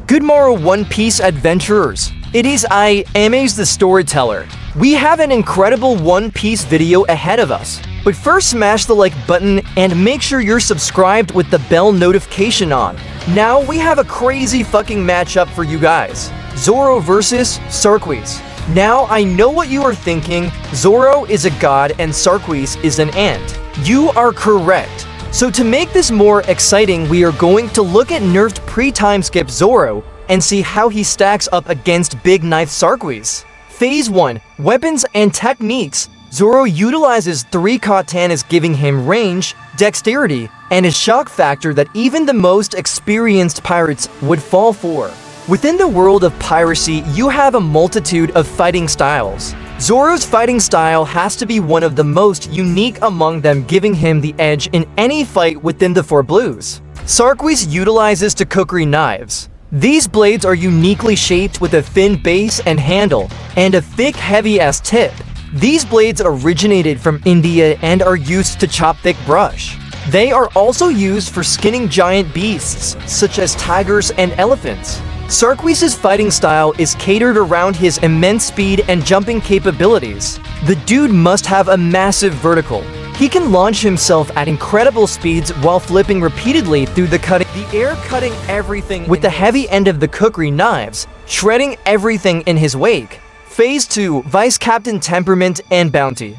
Good morrow, One Piece adventurers. It is I, Ames the Storyteller. We have an incredible One Piece video ahead of us. But first smash the like button and make sure you're subscribed with the bell notification on. Now we have a crazy fucking matchup for you guys. Zoro versus Sarquiss. Now I know what you are thinking, Zoro is a god and Sarquiss is an ant. You are correct. So to make this more exciting, we are going to look at nerfed pre-time skip Zoro and see how he stacks up against Big Knife Sarquiss. Phase 1. Weapons and Techniques. Zoro utilizes 3 katanas, giving him range, dexterity, and a shock factor that even the most experienced pirates would fall for. Within the world of piracy, you have a multitude of fighting styles. Zoro's fighting style has to be one of the most unique among them, giving him the edge in any fight within the Four Blues. Sarquiss utilizes Kukri knives. These blades are uniquely shaped with a thin base and handle, and a thick, heavy-ass tip. These blades originated from India and are used to chop thick brush. They are also used for skinning giant beasts, such as tigers and elephants. Sarquiss's fighting style is catered around his immense speed and jumping capabilities. The dude must have a massive vertical. He can launch himself at incredible speeds while flipping repeatedly through the air, cutting everything with the heavy end of the Kukri knives, shredding everything in his wake. Phase 2. Vice Captain Temperament and Bounty.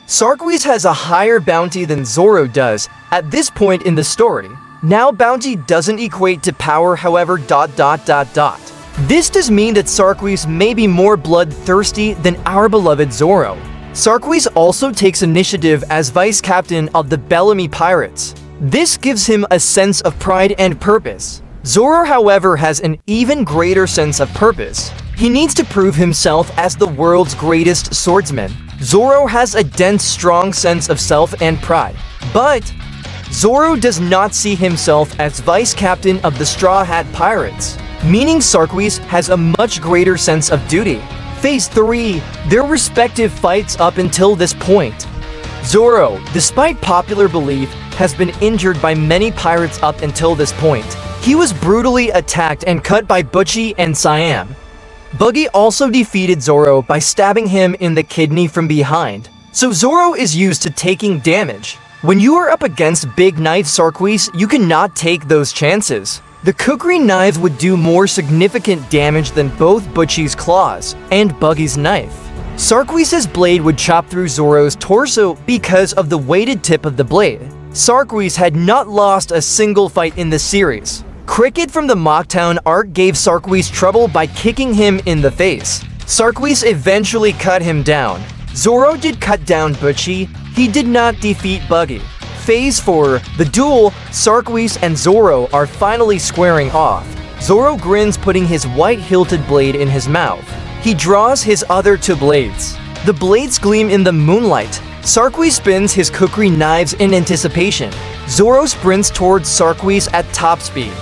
Sarquiss has a higher bounty than Zoro does at this point in the story. Now bounty doesn't equate to power, however, This does mean that Sarquiss may be more bloodthirsty than our beloved Zoro. Sarquiss also takes initiative as vice captain of the Bellamy Pirates. This gives him a sense of pride and purpose. Zoro, however, has an even greater sense of purpose. He needs to prove himself as the world's greatest swordsman. Zoro has a dense, strong sense of self and pride. But Zoro does not see himself as vice captain of the Straw Hat Pirates, meaning Sarquiss has a much greater sense of duty. Phase 3. Their respective fights up until this point. Zoro, despite popular belief, has been injured by many pirates up until this point. He was brutally attacked and cut by Butchie and Siam. Buggy also defeated Zoro by stabbing him in the kidney from behind, so Zoro is used to taking damage. When you are up against Big Knife Sarquiss, you cannot take those chances. The Kukri knives would do more significant damage than both Butchie's claws and Buggy's knife. Sarquiss's blade would chop through Zoro's torso because of the weighted tip of the blade. Sarquiss had not lost a single fight in the series. Cricket from the Mocktown arc gave Sarquiss trouble by kicking him in the face. Sarquiss eventually cut him down. Zoro did cut down Butchie. He did not defeat Buggy. Phase 4. The duel. Sarquiss and Zoro are finally squaring off. Zoro grins, putting his white-hilted blade in his mouth. He draws his other 2 blades. The blades gleam in the moonlight. Sarquiss spins his Kukri knives in anticipation. Zoro sprints towards Sarquiss at top speed.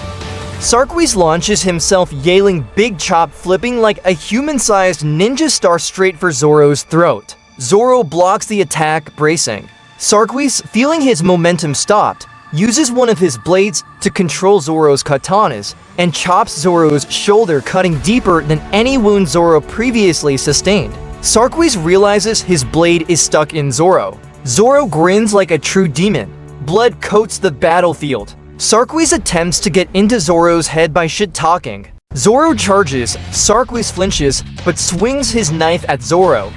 Sarquiss launches himself, yelling big chop, flipping like a human-sized ninja star straight for Zoro's throat. Zoro blocks the attack, bracing. Sarquiss, feeling his momentum stopped, uses one of his blades to control Zoro's katanas and chops Zoro's shoulder, cutting deeper than any wound Zoro previously sustained. Sarquiss realizes his blade is stuck in Zoro. Zoro grins like a true demon. Blood coats the battlefield. Sarquiss attempts to get into Zoro's head by shit-talking. Zoro charges, Sarquiss flinches, but swings his knife at Zoro.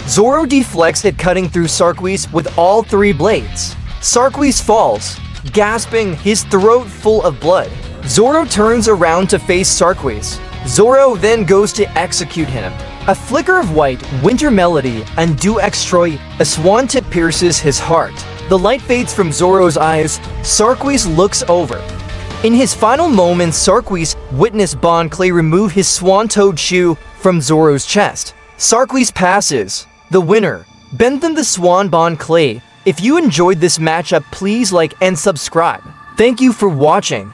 Zoro deflects it, cutting through Sarquiss with all 3 blades. Sarquiss falls, gasping, his throat full of blood. Zoro turns around to face Sarquiss. Zoro then goes to execute him. A flicker of white, winter melody, undo extroi, a swan tip pierces his heart. The light fades from Zoro's eyes. Sarquiss looks over. In his final moments, Sarquiss witnessed Bon Clay remove his swan-toed shoe from Zoro's chest. Sarquiss passes. The winner, Bentham the Swan Bon Clay. If you enjoyed this matchup, please like and subscribe. Thank you for watching.